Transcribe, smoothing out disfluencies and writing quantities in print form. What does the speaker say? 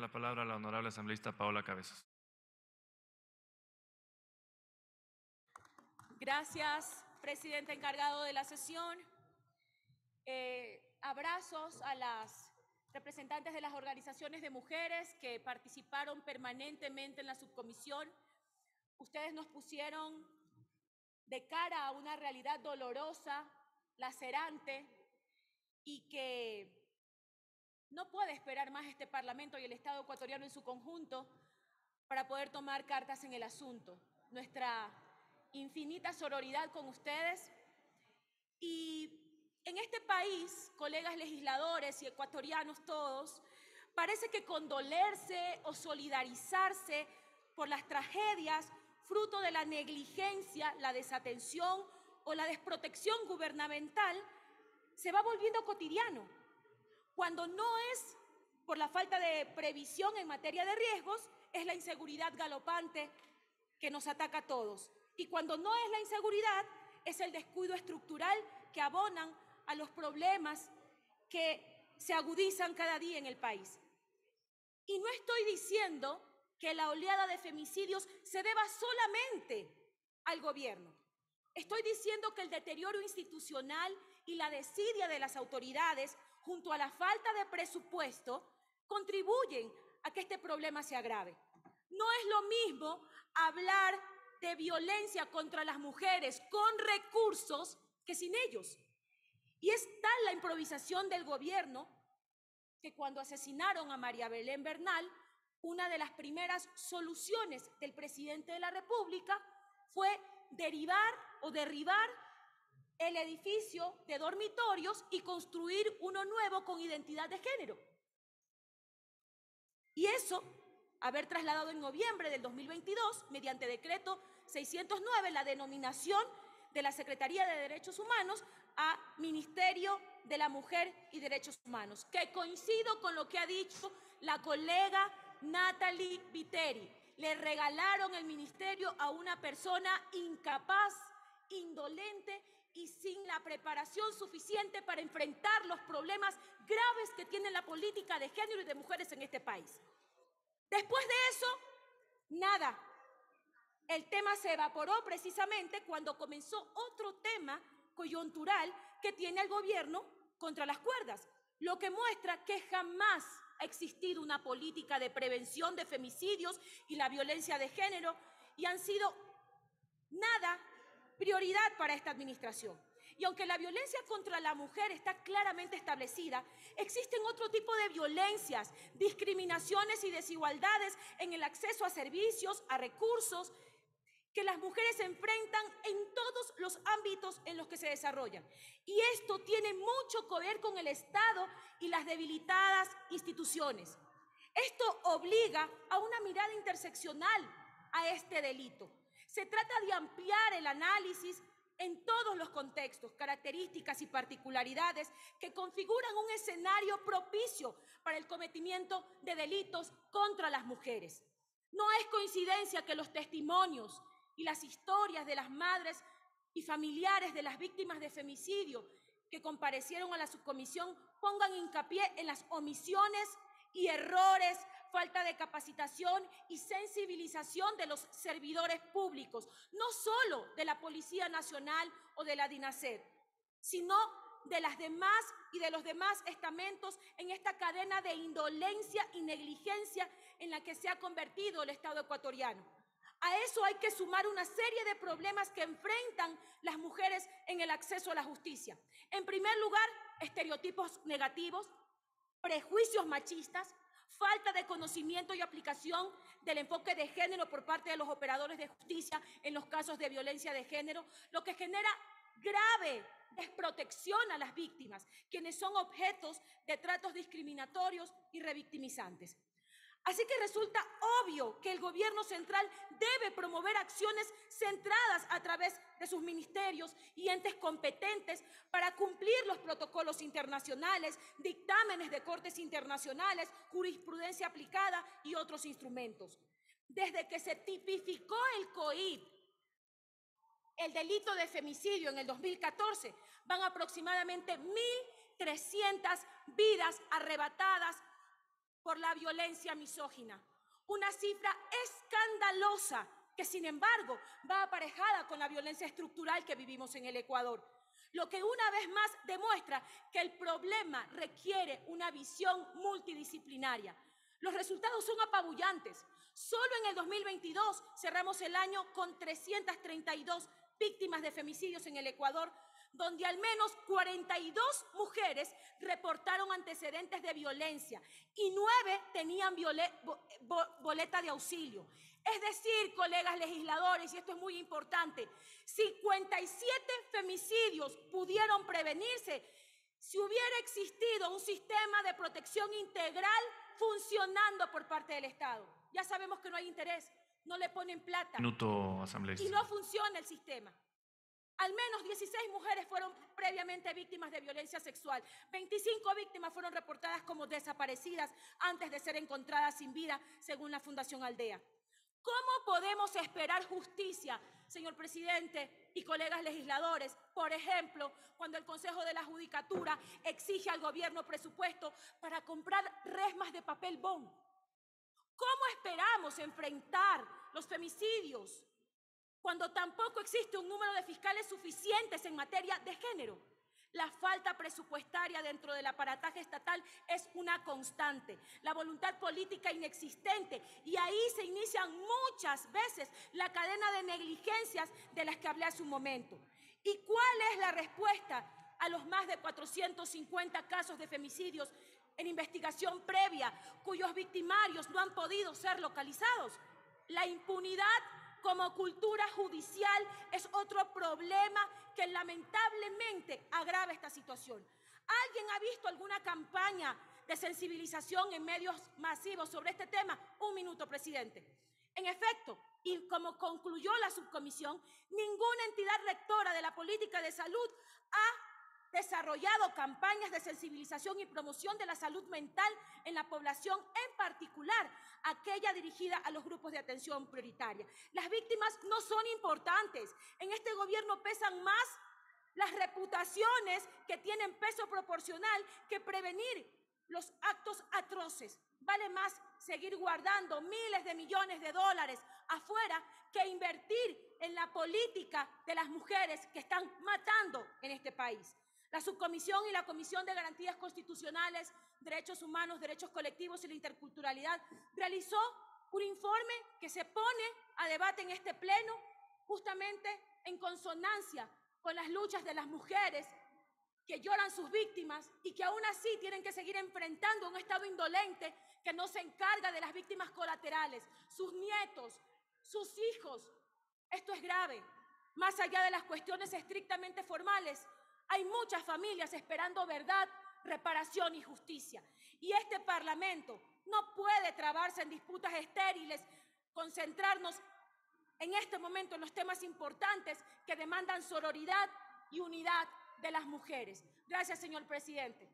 la palabra a la honorable asambleísta Paola Cabezas. Gracias, presidente encargado de la sesión. Abrazos a las representantes de las organizaciones de mujeres que participaron permanentemente en la subcomisión. Ustedes nos pusieron de cara a una realidad dolorosa, lacerante, y que no puede esperar más este Parlamento y el Estado ecuatoriano en su conjunto para poder tomar cartas en el asunto. Nuestra infinita sororidad con ustedes. Y en este país, colegas legisladores y ecuatorianos todos, parece que condolerse o solidarizarse por las tragedias fruto de la negligencia, la desatención o la desprotección gubernamental se va volviendo cotidiano, cuando no es por la falta de previsión en materia de riesgos, es la inseguridad galopante que nos ataca a todos. Y cuando no es la inseguridad, es el descuido estructural que abonan a los problemas que se agudizan cada día en el país. Y no estoy diciendo que la oleada de femicidios se deba solamente al gobierno. Estoy diciendo que el deterioro institucional y la desidia de las autoridades, junto a la falta de presupuesto, contribuyen a que este problema se agrave. No es lo mismo hablar de violencia contra las mujeres con recursos que sin ellos. Y es tal la improvisación del gobierno que cuando asesinaron a María Belén Bernal, una de las primeras soluciones del presidente de la República fue derivar o derribar el edificio de dormitorios y construir uno nuevo con identidad de género. Y eso, haber trasladado en noviembre del 2022, mediante decreto 609, la denominación de la Secretaría de Derechos Humanos a Ministerio de la Mujer y Derechos Humanos, que coincido con lo que ha dicho la colega Natalie Viteri. Le regalaron el ministerio a una persona incapaz, indolente y sin la preparación suficiente para enfrentar los problemas graves que tiene la política de género y de mujeres en este país. Después de eso, nada. El tema se evaporó precisamente cuando comenzó otro tema coyuntural que tiene el gobierno contra las cuerdas, lo que muestra que jamás ha existido una política de prevención de femicidios y la violencia de género y han sido nada prioridad para esta administración. Y aunque la violencia contra la mujer está claramente establecida, existen otro tipo de violencias, discriminaciones y desigualdades en el acceso a servicios, a recursos, que las mujeres se enfrentan en todos los ámbitos en los que se desarrollan. Y esto tiene mucho que ver con el Estado y las debilitadas instituciones. Esto obliga a una mirada interseccional a este delito. Se trata de ampliar el análisis en todos los contextos, características y particularidades que configuran un escenario propicio para el cometimiento de delitos contra las mujeres. No es coincidencia que los testimonios y las historias de las madres y familiares de las víctimas de femicidio que comparecieron a la subcomisión pongan hincapié en las omisiones y errores, falta de capacitación y sensibilización de los servidores públicos, no solo de la Policía Nacional o de la DINASED, sino de las demás y de los demás estamentos en esta cadena de indolencia y negligencia en la que se ha convertido el Estado ecuatoriano. A eso hay que sumar una serie de problemas que enfrentan las mujeres en el acceso a la justicia. En primer lugar, estereotipos negativos, prejuicios machistas, falta de conocimiento y aplicación del enfoque de género por parte de los operadores de justicia en los casos de violencia de género, lo que genera grave desprotección a las víctimas, quienes son objetos de tratos discriminatorios y revictimizantes. Así que resulta obvio que el gobierno central debe promover acciones centradas a través de sus ministerios y entes competentes para cumplir los protocolos internacionales, dictámenes de cortes internacionales, jurisprudencia aplicada y otros instrumentos. Desde que se tipificó el COIP, el delito de femicidio en el 2014, van aproximadamente 1.300 vidas arrebatadas por la violencia misógina. Una cifra escandalosa que, sin embargo, va aparejada con la violencia estructural que vivimos en el Ecuador. Lo que una vez más demuestra que el problema requiere una visión multidisciplinaria. Los resultados son apabullantes. Solo en el 2022 cerramos el año con 332 víctimas de femicidios en el Ecuador, donde al menos 42 mujeres reportaron antecedentes de violencia y 9 tenían boleta de auxilio. Es decir, colegas legisladores, y esto es muy importante, 57 femicidios pudieron prevenirse si hubiera existido un sistema de protección integral funcionando por parte del Estado. Ya sabemos que no hay interés, no le ponen plata. Minuto, asambleísta. Y no funciona el sistema. Al menos 16 mujeres fueron previamente víctimas de violencia sexual. 25 víctimas fueron reportadas como desaparecidas antes de ser encontradas sin vida, según la Fundación Aldea. ¿Cómo podemos esperar justicia, señor presidente y colegas legisladores? Por ejemplo, cuando el Consejo de la Judicatura exige al gobierno presupuesto para comprar resmas de papel bond. ¿Cómo esperamos enfrentar los femicidios cuando tampoco existe un número de fiscales suficientes en materia de género? La falta presupuestaria dentro del aparataje estatal es una constante, la voluntad política inexistente, y ahí se inician muchas veces la cadena de negligencias de las que hablé hace un momento. ¿Y cuál es la respuesta a los más de 450 casos de femicidios en investigación previa, cuyos victimarios no han podido ser localizados? La impunidad como cultura judicial es otro problema que lamentablemente agrava esta situación. ¿Alguien ha visto alguna campaña de sensibilización en medios masivos sobre este tema? Un minuto, presidente. En efecto, y como concluyó la subcomisión, ninguna entidad rectora de la política de salud ha desarrollado campañas de sensibilización y promoción de la salud mental en la población, en particular aquella dirigida a los grupos de atención prioritaria. Las víctimas no son importantes. En este gobierno pesan más las reputaciones que tienen peso proporcional que prevenir los actos atroces. Vale más seguir guardando miles de millones de dólares afuera que invertir en la política de las mujeres que están matando en este país. La subcomisión y la Comisión de Garantías Constitucionales, Derechos Humanos, Derechos Colectivos y la Interculturalidad realizó un informe que se pone a debate en este pleno justamente en consonancia con las luchas de las mujeres que lloran sus víctimas y que aún así tienen que seguir enfrentando un Estado indolente que no se encarga de las víctimas colaterales, sus nietos, sus hijos. Esto es grave. Más allá de las cuestiones estrictamente formales, hay muchas familias esperando verdad, reparación y justicia. Y este Parlamento no puede trabarse en disputas estériles, concentrarnos en este momento en los temas importantes que demandan sororidad y unidad de las mujeres. Gracias, señor presidente.